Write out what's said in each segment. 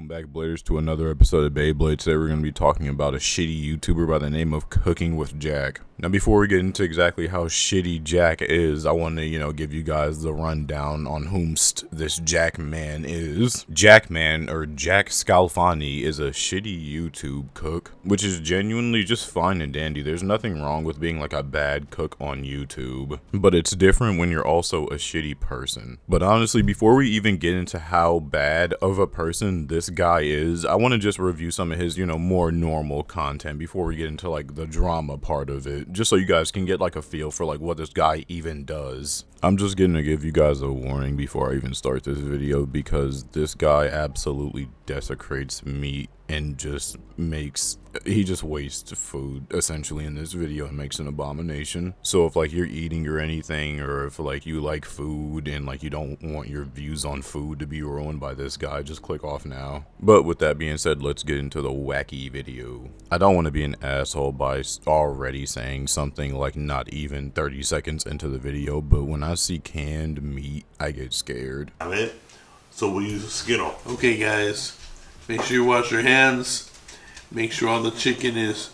Welcome back, Bladers, to another episode of Beyblade. Today we're going to be talking about a shitty YouTuber by the name of Cooking with Jack. Now, before we get into exactly how shitty Jack is, I want to, give you guys the rundown on whomst this Jack man is. Jack man, or Jack Scalfani, is a shitty YouTube cook, which is genuinely just fine and dandy. There's nothing wrong with being like a bad cook on YouTube, but it's different when you're also a shitty person. But honestly, before we even get into how bad of a person this guy is, I want to just review some of his, more normal content before we get into like the drama part of it, just so you guys can get like a feel for like what this guy even does. I'm just going to give you guys a warning before I even start this video, because this guy absolutely desecrates meat and he just wastes food essentially in this video and makes an abomination. So if like you're eating or anything, or if like you like food and like you don't want your views on food to be ruined by this guy, just click off now. But with that being said, let's get into the wacky video. I don't want to be an asshole by already saying something like not even 30 seconds into the video, but when I see canned meat, I get scared. So we'll use a Skittle. Okay guys, make sure you wash your hands. Make sure all the chicken is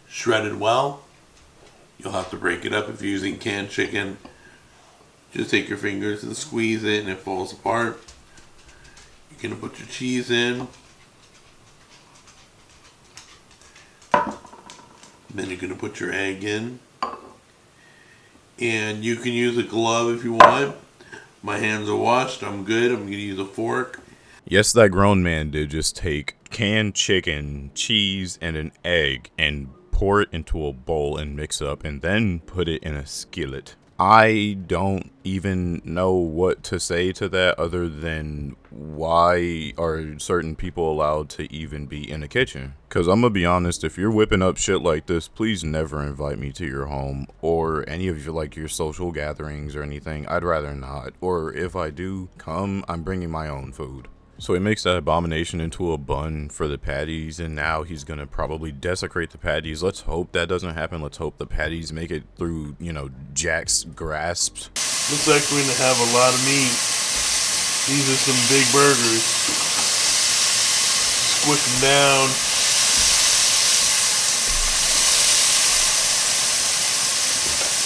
shredded well. You'll have to break it up if you're using canned chicken. Just take your fingers and squeeze it and it falls apart. You're going to put your cheese in. Then you're going to put your egg in. And you can use a glove if you want. My hands are washed. I'm good. I'm going to use a fork. Yes, that grown man did just take canned chicken, cheese, and an egg and pour it into a bowl and mix up and then put it in a skillet. I don't even know what to say to that other than why are certain people allowed to even be in a kitchen? Because I'm going to be honest, if you're whipping up shit like this, please never invite me to your home or any of your social gatherings or anything. I'd rather not. Or if I do come, I'm bringing my own food. So he makes that abomination into a bun for the patties, and now he's going to probably desecrate the patties. Let's hope that doesn't happen. Let's hope the patties make it through, Jack's grasp. Looks like we're going to have a lot of meat. These are some big burgers. Squish them down.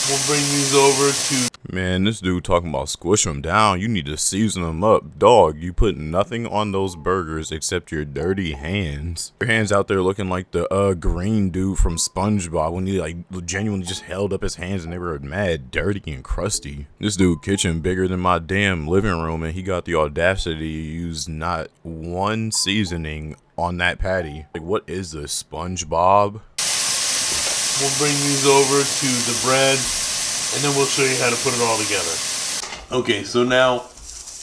We'll bring these over to... Man, this dude talking about squish them down. You need to season them up. Dog, you put nothing on those burgers except your dirty hands. Your hands out there looking like the green dude from SpongeBob when he like genuinely just held up his hands and they were mad dirty and crusty. This dude kitchen bigger than my damn living room, and he got the audacity to use not one seasoning on that patty. Like, what is this, SpongeBob? We'll bring these over to the bread, and then we'll show you how to put it all together. Okay, so now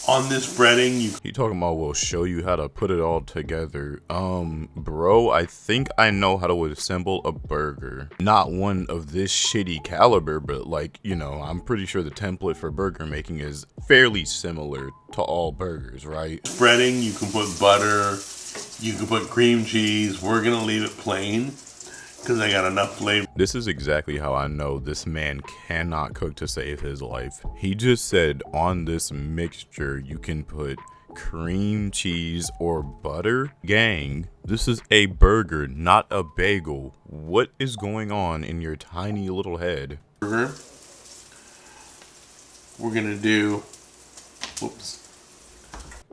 on this breading, he talking about we'll show you how to put it all together. Bro, I think I know how to assemble a burger. Not one of this shitty caliber, but like, I'm pretty sure the template for burger making is fairly similar to all burgers, right? Breading, you can put butter, you can put cream cheese. We're gonna leave it plain, because I got enough flavor. This is exactly how I know this man cannot cook to save his life. He just said on this mixture you can put cream cheese or butter. Gang, this is a burger, not a bagel. What is going on in your tiny little head? We're gonna do... Whoops.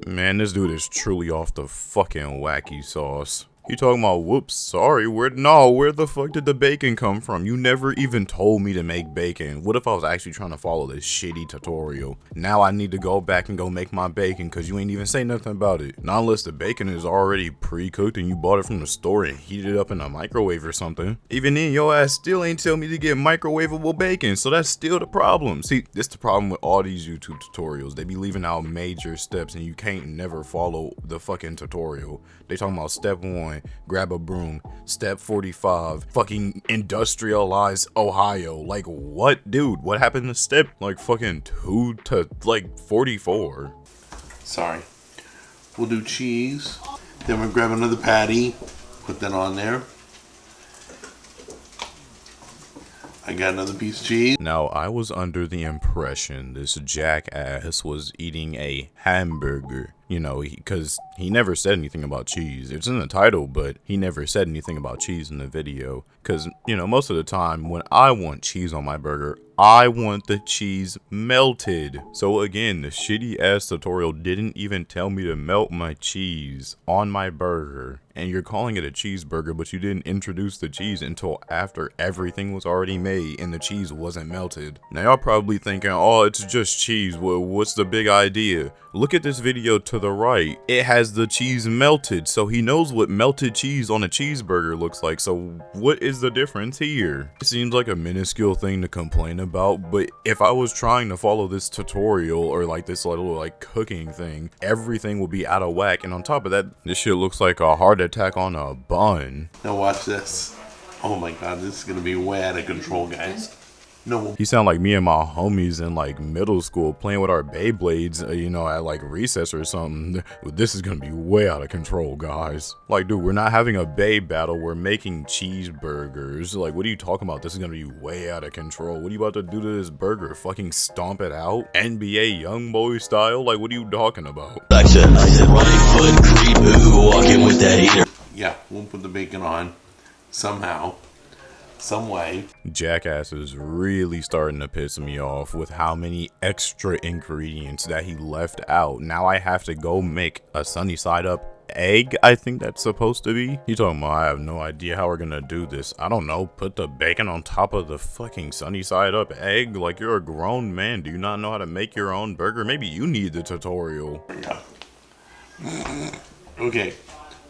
Man, this dude is truly off the fucking wacky sauce. You talking about, whoops, sorry, where the fuck did the bacon come from? You never even told me to make bacon. What if I was actually trying to follow this shitty tutorial? Now I need to go back and go make my bacon because you ain't even say nothing about it. Not unless the bacon is already pre-cooked and you bought it from the store and heated it up in a microwave or something. Even then, your ass still ain't tell me to get microwavable bacon, so that's still the problem. See, this the problem with all these YouTube tutorials. They be leaving out major steps and you can't never follow the fucking tutorial. They talking about step 1, grab a broom. Step 45, fucking industrialize Ohio. Like, what? Dude, what happened to step, like, fucking 2 to, like, 44? Sorry. We'll do cheese. Then we'll grab another patty. Put that on there. I got another piece of cheese. Now, I was under the impression this jackass was eating a hamburger. You know, because he never said anything about cheese. It's in the title, but he never said anything about cheese in the video. Because, you know, most of the time when I want cheese on my burger, I want the cheese melted. So again, the shitty ass tutorial didn't even tell me to melt my cheese on my burger. And you're calling it a cheeseburger, but you didn't introduce the cheese until after everything was already made and the cheese wasn't melted. Now y'all probably thinking, oh, it's just cheese. Well, what's the big idea? Look at this video to the right. It has the cheese melted, so he knows what melted cheese on a cheeseburger looks like. So what is the difference here? It seems like a minuscule thing to complain about, but if I was trying to follow this tutorial or like this little like cooking thing, everything will be out of whack. And on top of that, this shit looks like a heart attack on a bun. Now watch this. Oh my god, this is gonna be way out of control, guys. No. He sound like me and my homies in like middle school playing with our Beyblades, you know, at like recess or something. This is gonna be way out of control, guys. Like, dude, we're not having a Bey battle. We're making cheeseburgers. Like, what are you talking about? This is gonna be way out of control. What are you about to do to this burger? Fucking stomp it out? NBA Youngboy style? Like, what are you talking about? I said, right foot creep, walking with that heater. Yeah, we'll put the bacon on somehow. Some way. Jackass is really starting to piss me off with how many extra ingredients that he left out. Now I have to go make a sunny side up egg, I think that's supposed to be. He talking about, I have no idea how we're gonna do this. I don't know, put the bacon on top of the fucking sunny side up egg? Like, you're a grown man. Do you not know how to make your own burger? Maybe you need the tutorial. Yeah. Okay,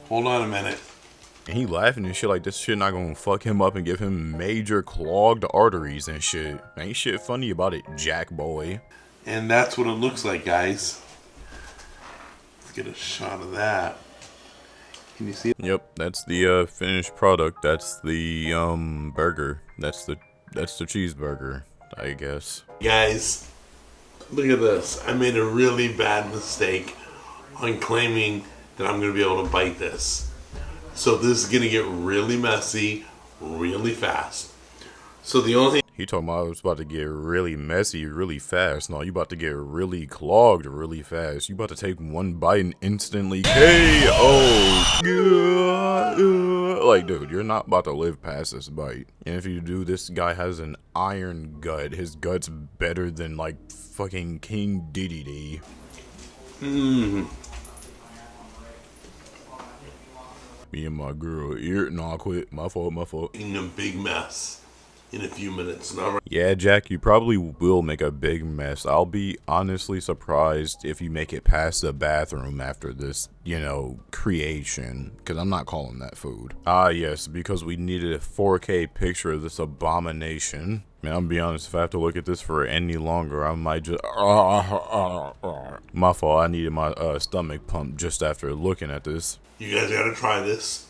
hold on a minute. And he laughing and shit like this shit not gonna fuck him up and give him major clogged arteries and shit. Ain't shit funny about it, Jack boy. And that's what it looks like, guys. Let's get a shot of that. Can you see it? Yep, that's the finished product. That's the burger. That's the cheeseburger, I guess. Guys, look at this. I made a really bad mistake on claiming that I'm gonna be able to bite this. So this is gonna get really messy really fast. So the only thing He talking about it was about to get really messy really fast. No, you about to get really clogged really fast. You about to take one bite and instantly KO. Like, dude, you're not about to live past this bite. And if you do, this guy has an iron gut. His gut's better than like fucking King Diddy. Me and my girl I quit. My fault. in a big mess in a few minutes. Not right. Yeah, Jack, you probably will make a big mess. I'll be honestly surprised if you make it past the bathroom after this, you know, creation. Because I'm not calling that food. Ah, yes, because we needed a 4K picture of this abomination. Man, I'm gonna be honest, if I have to look at this for any longer, I might just... My fault, I needed my stomach pumped just after looking at this. You guys gotta try this.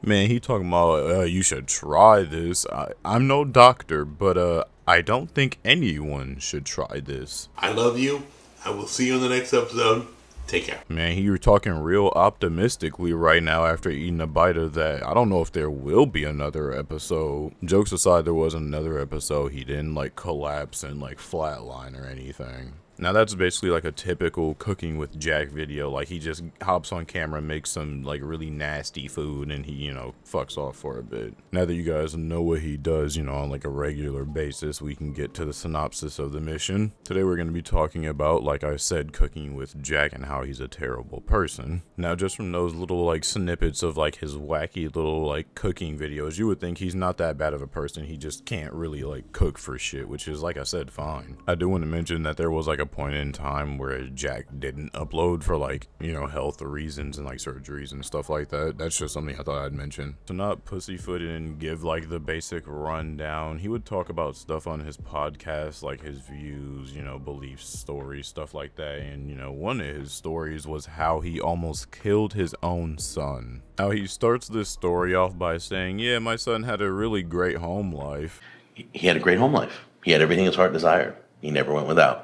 Man, he talking about, you should try this. I'm no doctor, but I don't think anyone should try this. I love you. I will see you in the next episode. Take care. Man, you're talking real optimistically right now after eating a bite of that. I don't know if there will be another episode. Jokes aside, there was another episode. He didn't like collapse and like flatline or anything. Now that's basically like a typical cooking with Jack video. Like, he just hops on camera, makes some like really nasty food, and he, you know, fucks off for a bit. Now that you guys know what he does, you know, on like a regular basis, we can get to the synopsis of the mission. Today we're going to be talking about, like I said, cooking with Jack and how he's a terrible person. Now, just from those little like snippets of like his wacky little like cooking videos, you would think he's not that bad of a person. He just can't really like cook for shit, which is, like I said, fine. I do want to mention that there was like a point in time where Jack didn't upload for like, you know, health reasons and like surgeries and stuff like that. That's just something I thought I'd mention. To not pussyfoot and give like the basic rundown, he would talk about stuff on his podcast, like his views, you know, beliefs, stories, stuff like that. And, you know, one of his stories was how he almost killed his own son. Now, he starts this story off by saying, yeah, my son had a really great home life. He had a great home life. He had everything his heart desired. He never went without.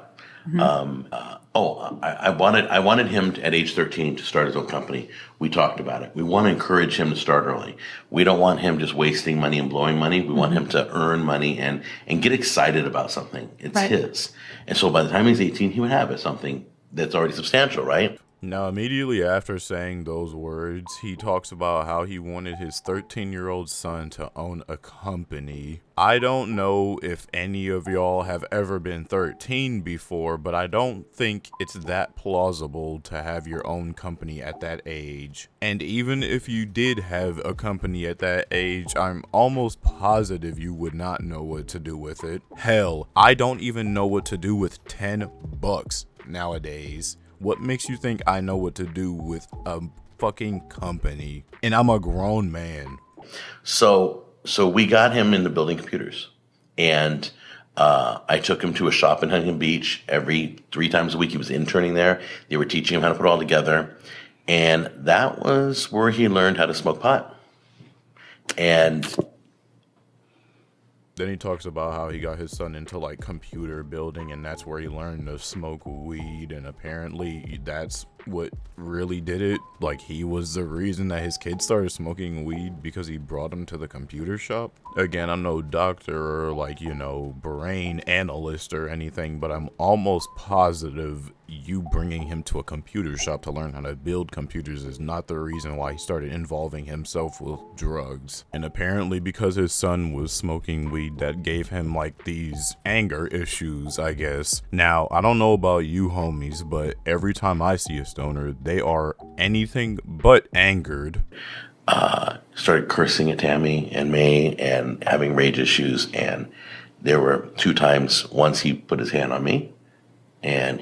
I wanted him at age 13 to start his own company. We talked about it. We want to encourage him to start early. We don't want him just wasting money and blowing money. We want him to earn money and get excited about something. It's his. And so by the time he's 18, he would have something that's already substantial, right? Now, immediately after saying those words, he talks about how he wanted his 13-year-old son to own a company. I don't know if any of y'all have ever been 13 before, but I don't think it's that plausible to have your own company at that age. And even if you did have a company at that age, I'm almost positive you would not know what to do with it. Hell, I don't even know what to do with $10 nowadays. What makes you think I know what to do with a fucking company? And I'm a grown man. So we got him into building computers, and I took him to a shop in Huntington Beach every 3 times a week. He was interning there. They were teaching him how to put it all together, and that was where he learned how to smoke pot. And then he talks about how he got his son into like computer building, and that's where he learned to smoke weed, and apparently that's what really did it. Like, he was the reason that his kid started smoking weed, because he brought him to the computer shop. Again, I'm no doctor or like, you know, brain analyst or anything, but I'm almost positive you bringing him to a computer shop to learn how to build computers is not the reason why he started involving himself with drugs. And apparently because his son was smoking weed, that gave him like these anger issues, I guess. Now, I don't know about you homies, but every time I see a stoner, they are anything but angered. Started cursing at Tammy and me and having rage issues. And there were 2 times. Once he put his hand on me, and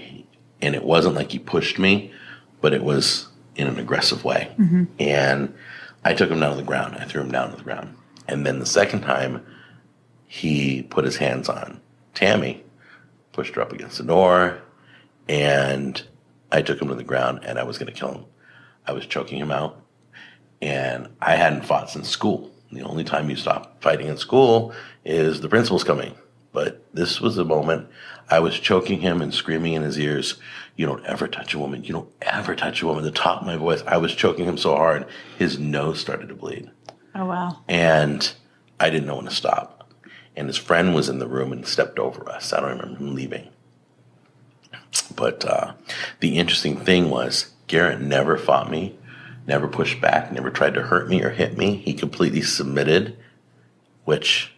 it wasn't like he pushed me, but it was in an aggressive way. Mm-hmm. And I took him down to the ground. I threw him down to the ground. And then the second time, he put his hands on Tammy, pushed her up against the door, and I took him to the ground, and I was going to kill him. I was choking him out. And I hadn't fought since school. The only time you stop fighting in school is the principal's coming. But this was the moment I was choking him and screaming in his ears, "You don't ever touch a woman. You don't ever touch a woman." At the top of my voice, I was choking him so hard, his nose started to bleed. Oh, wow. And I didn't know when to stop. And his friend was in the room and stepped over us. I don't remember him leaving. But the interesting thing was, Garrett never fought me. Never pushed back, never tried to hurt me or hit me. He completely submitted, which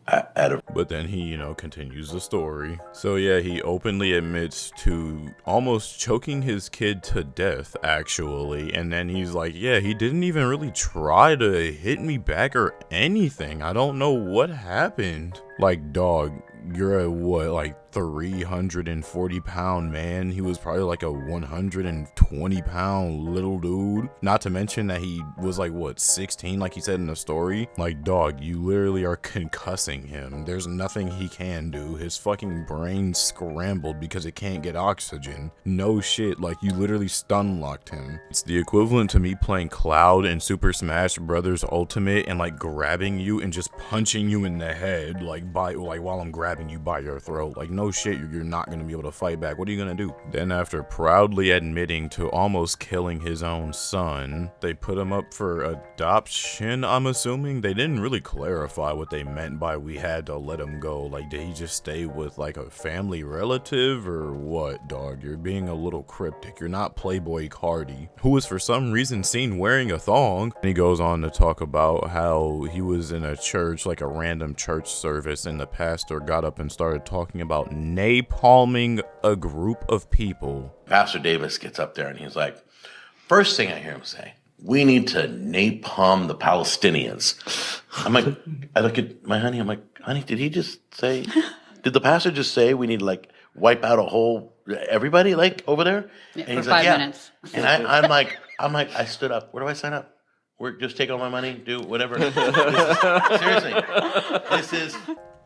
But then he, you know, continues the story. So yeah, he openly admits to almost choking his kid to death, actually. And then he's like, yeah, he didn't even really try to hit me back or anything. I don't know what happened. Like, dog, you're a what, like 340-pound man? He was probably like a 120-pound little dude. Not to mention that he was like, what, 16, like he said in the story? Like, dog, you literally are concussing him. There's nothing he can do. His fucking brain scrambled because it can't get oxygen. No shit, like you literally stun locked him. It's the equivalent to me playing Cloud in Super Smash Bros. Ultimate and like grabbing you and just punching you in the head, like while I'm grabbing you by your throat. Like, no shit, you're not gonna be able to fight back. What are you gonna do? Then after proudly admitting to almost killing his own son, they put him up for adoption, I'm assuming. They didn't really clarify what they meant by we had to let him go. Like, did he just stay with like a family relative or what, dog? You're being a little cryptic. You're not Playboy Cardi, who was for some reason seen wearing a thong. And he goes on to talk about how he was in a church, like a random church service, and the pastor got up and started talking about napalming a group of people. Pastor Davis gets up there and he's like, first thing I hear him say, "We need to napalm the Palestinians." I'm like, I look at my honey, I'm like, honey, did the pastor just say we need to like wipe out everybody like over there? Yeah, and for 5 minutes. And I'm like, I stood up. Where do I sign up? Just take all my money, do whatever. Seriously, this is.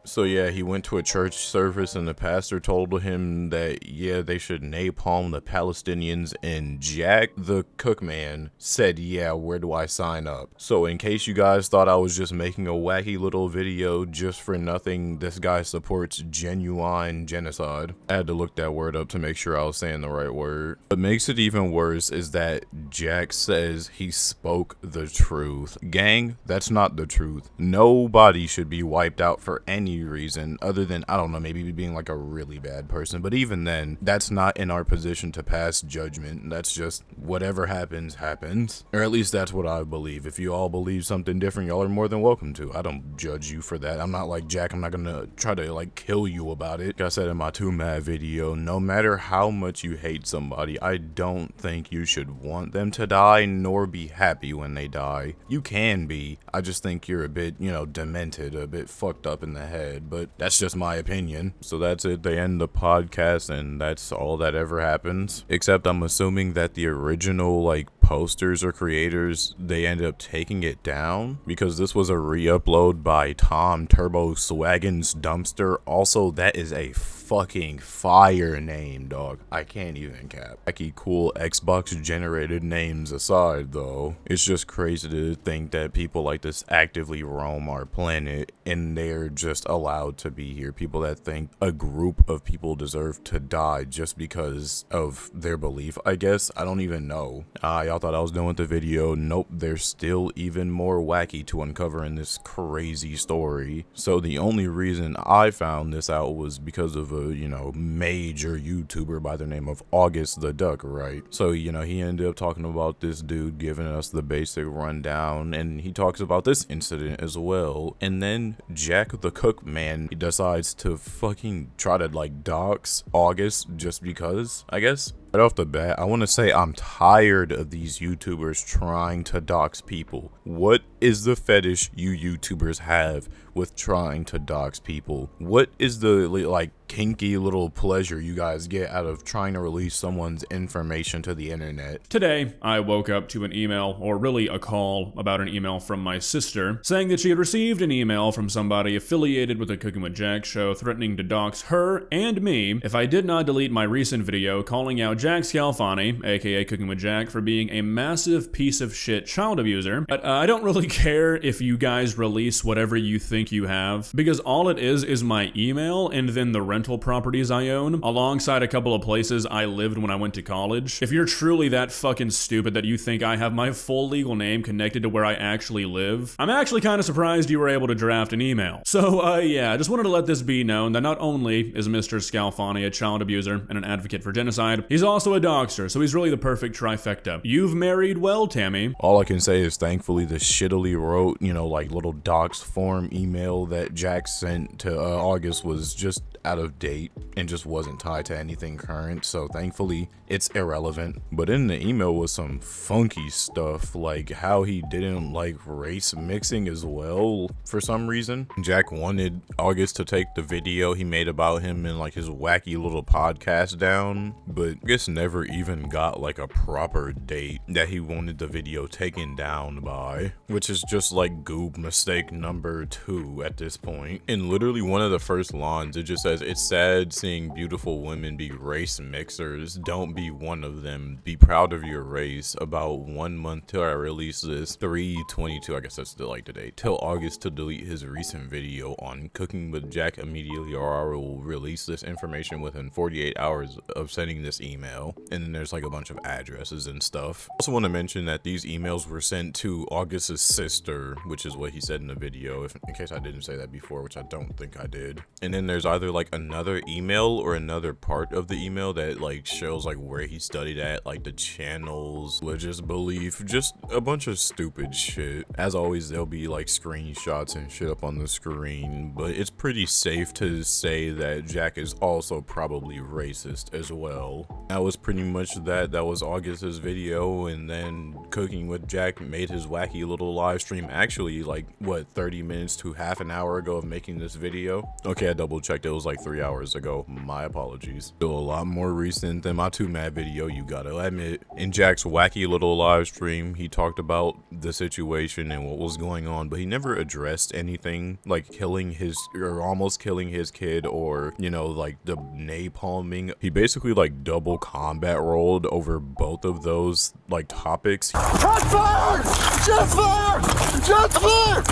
So yeah, he went to a church service and the pastor told him that, yeah, they should napalm the Palestinians, and Jack, the cook man, said, yeah, where do I sign up? So in case you guys thought I was just making a wacky little video just for nothing, this guy supports genuine genocide. I had to look that word up to make sure I was saying the right word. What makes it even worse is that Jack says he spoke the truth. Gang, that's not the truth. Nobody should be wiped out for any any reason other than, I don't know, maybe being like a really bad person. But even then, that's not in our position to pass judgment. That's just whatever happens, happens. Or at least that's what I believe. If you all believe something different, y'all are more than welcome to. I don't judge you for that. I'm not like Jack. I'm not gonna try to like kill you about it. Like I said in my Too Mad video, no matter how much you hate somebody, I don't think you should want them to die nor be happy when they die. You can be. I just think you're a bit, you know, demented, a bit fucked up in the head, but that's just my opinion. So that's it. They end the podcast and that's all that ever happens. Except I'm assuming that the original like posters or creators, they ended up taking it down because this was a re-upload by Tom Turbo Swaggin's Dumpster. Also, that is a fucking fire name, dog. I can't even cap. Wacky cool Xbox generated names aside though, it's just crazy to think that people like this actively roam our planet and they're just allowed to be here. People that think a group of people deserve to die just because of their belief, I guess. I don't even know. Y'all thought I was done with the video. Nope, there's still even more wacky to uncover in this crazy story. So the only reason I found this out was because of a, you know, major YouTuber by the name of August the Duck, right? So, you know, he ended up talking about this dude giving us the basic rundown, and he talks about this incident as well. And then Jack the Cook Man, he decides to fucking try to like dox August just because, I guess. Right off the bat, I want to say I'm tired of these YouTubers trying to dox people. What is the fetish you YouTubers have with trying to dox people? What is the like kinky little pleasure you guys get out of trying to release someone's information to the internet? Today, I woke up to an email, or really a call about an email from my sister, saying that she had received an email from somebody affiliated with the Cooking with Jack show threatening to dox her and me if I did not delete my recent video calling out Jack Scalfani, aka Cooking with Jack, for being a massive piece of shit child abuser. But I don't really care if you guys release whatever you think you have, because all it is my email and then the rental properties I own, alongside a couple of places I lived when I went to college. If you're truly that fucking stupid that you think I have my full legal name connected to where I actually live, I'm actually kind of surprised you were able to draft an email. So yeah, I just wanted to let this be known that not only is Mr. Scalfani a child abuser and an advocate for genocide, he's also a doxer, so he's really the perfect trifecta. You've married well, Tammy. All I can say is thankfully the shittily wrote, you know, like little docs form email that Jack sent to August was just out of date and just wasn't tied to anything current, so thankfully it's irrelevant. But in the email was some funky stuff, like how he didn't like race mixing as well for some reason. Jack wanted August to take the video he made about him and like his wacky little podcast down, but I guess never even got like a proper date that he wanted the video taken down by, which is just like goob mistake number 2 at this point. And literally one of the first lines, it just says, "It's sad seeing beautiful women be race mixers. Don't be one of them. Be proud of your race." About 1 month till I release this, 3/22, I guess that's still like the date, till August to delete his recent video on Cooking with Jack immediately, or I will release this information within 48 hours of sending this email. And then there's like a bunch of addresses and stuff. Also want to mention that these emails were sent to August's sister, which is what he said in the video, in case I didn't say that before, which I don't think I did. And then there's either like another email or another part of the email that like shows like where he studied at, like the channels, religious belief, just a bunch of stupid shit. As always, there'll be like screenshots and shit up on the screen, but it's pretty safe to say that Jack is also probably racist as well. That was pretty much that was August's video, and then Cooking with Jack made his wacky little live stream actually like what, 30 minutes to half an hour ago of making this video. Okay, I double checked, it was like 3 hours ago. My apologies. Still a lot more recent than my Too Mad video, you gotta admit. In Jack's wacky little live stream, he talked about the situation and what was going on, but he never addressed anything like killing his, or almost killing his kid, or, you know, like the napalming. He basically like double combat rolled over both of those like topics. Hot fire! Jet fire! Jet fire!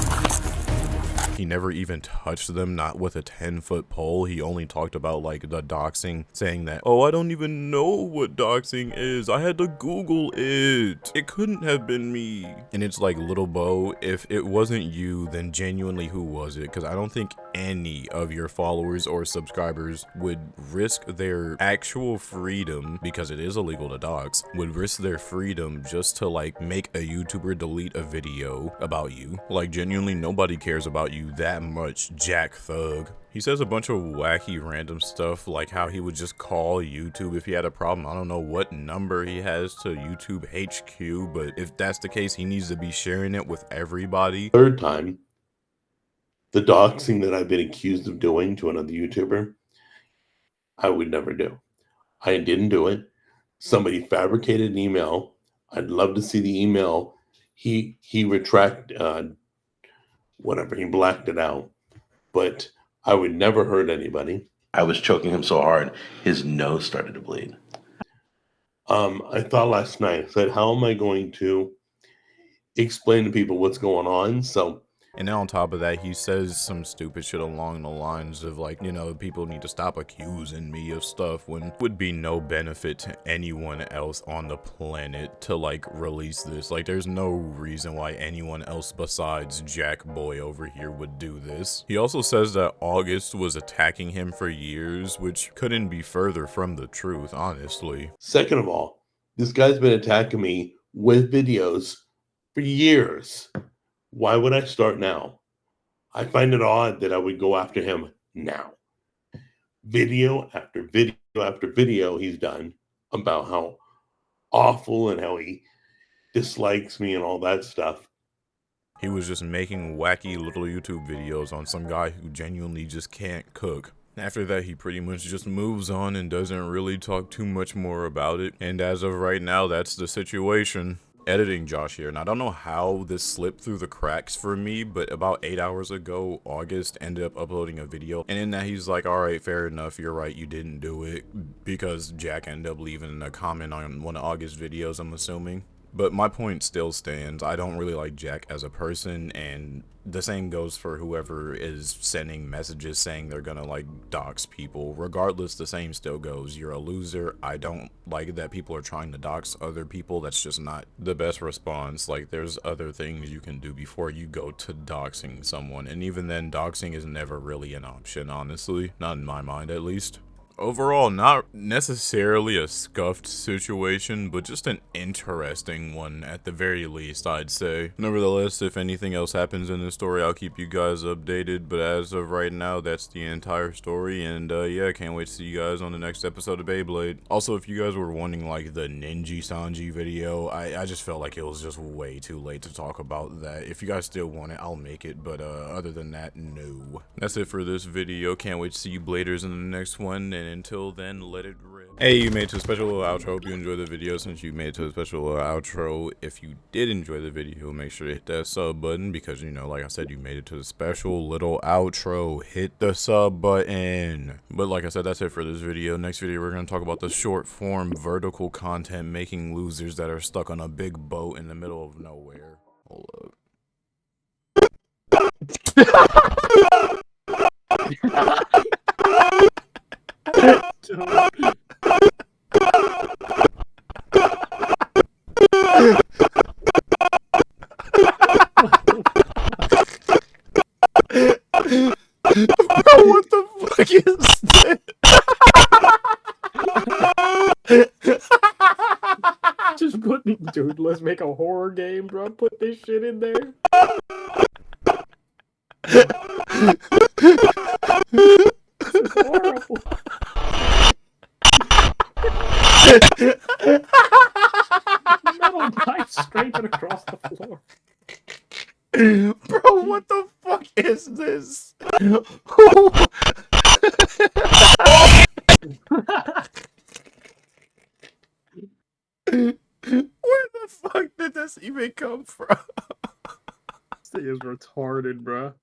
He never even touched them, not with a 10-foot pole. He only talked about like the doxing, saying that, oh, I don't even know what doxing is. I had to Google it. It couldn't have been me. And it's like, little Bo, if it wasn't you, then genuinely who was it? Because I don't think any of your followers or subscribers would risk their actual freedom, because it is illegal to dox, would risk their freedom just to like make a YouTuber delete a video about you. Like, genuinely nobody cares about you that much, Jack Thug. He says a bunch of wacky random stuff, like how he would just call YouTube if he had a problem. I don't know what number he has to YouTube HQ, but if that's the case, he needs to be sharing it with everybody. Third time, the doxing that I've been accused of doing to another YouTuber, I would never do. I didn't do it. Somebody fabricated an email. I'd love to see the email. He retracted whatever, he blacked it out. But I would never hurt anybody. I was choking him so hard, his nose started to bleed. I thought last night, I said, how am I going to explain to people what's going on? So, and then on top of that, he says some stupid shit along the lines of like, you know, people need to stop accusing me of stuff when would be no benefit to anyone else on the planet to like release this. Like, there's no reason why anyone else besides Jack Boy over here would do this. He also says that August was attacking him for years, which couldn't be further from the truth, honestly. Second of all, this guy's been attacking me with videos for years. Why would I start now? I find it odd that I would go after him now. Video after video after video he's done about how awful and how he dislikes me and all that stuff. He was just making wacky little YouTube videos on some guy who genuinely just can't cook. After that, he pretty much just moves on and doesn't really talk too much more about it. And as of right now, that's the situation. Editing Josh here, and I don't know how this slipped through the cracks for me, but about 8 hours ago, August ended up uploading a video, and in that he's like, alright, fair enough, you're right, you didn't do it, because Jack ended up leaving a comment on one of August's videos, I'm assuming. But my point still stands. I don't really like Jack as a person, and the same goes for whoever is sending messages saying they're gonna like dox people. Regardless, the same still goes. You're a loser. I don't like that people are trying to dox other people. That's just not the best response. Like, there's other things you can do before you go to doxing someone, and even then, doxing is never really an option, honestly. Not in my mind, at least. Overall, not necessarily a scuffed situation, but just an interesting one at the very least, I'd say. Nevertheless, if anything else happens in this story, I'll keep you guys updated, but as of right now, that's the entire story, and yeah, can't wait to see you guys on the next episode of Beyblade. Also, if you guys were wanting like the Ninja Sanji video, I just felt like it was just way too late to talk about that. If you guys still want it, I'll make it, but other than that, no. That's it for this video. Can't wait to see you Bladers in the next one, and until then, let it rip. Hey, you made it to a special little outro. Hope you enjoyed the video. Since you made it to a special little outro, if you did enjoy the video, make sure to hit that sub button, because, you know, like I said, you made it to the special little outro. Hit the sub button. But like I said, that's it for this video. Next video, we're going to talk about the short form vertical content making losers that are stuck on a big boat in the middle of nowhere. Hold up. Bro, what the fuck is this? Just put, dude, let's make a horror game, bro. Put this shit in there. This is horrible. Metal pipe scraping across the floor. Bro, what the fuck is this? Where the fuck did this even come from? This thing is retarded, bro.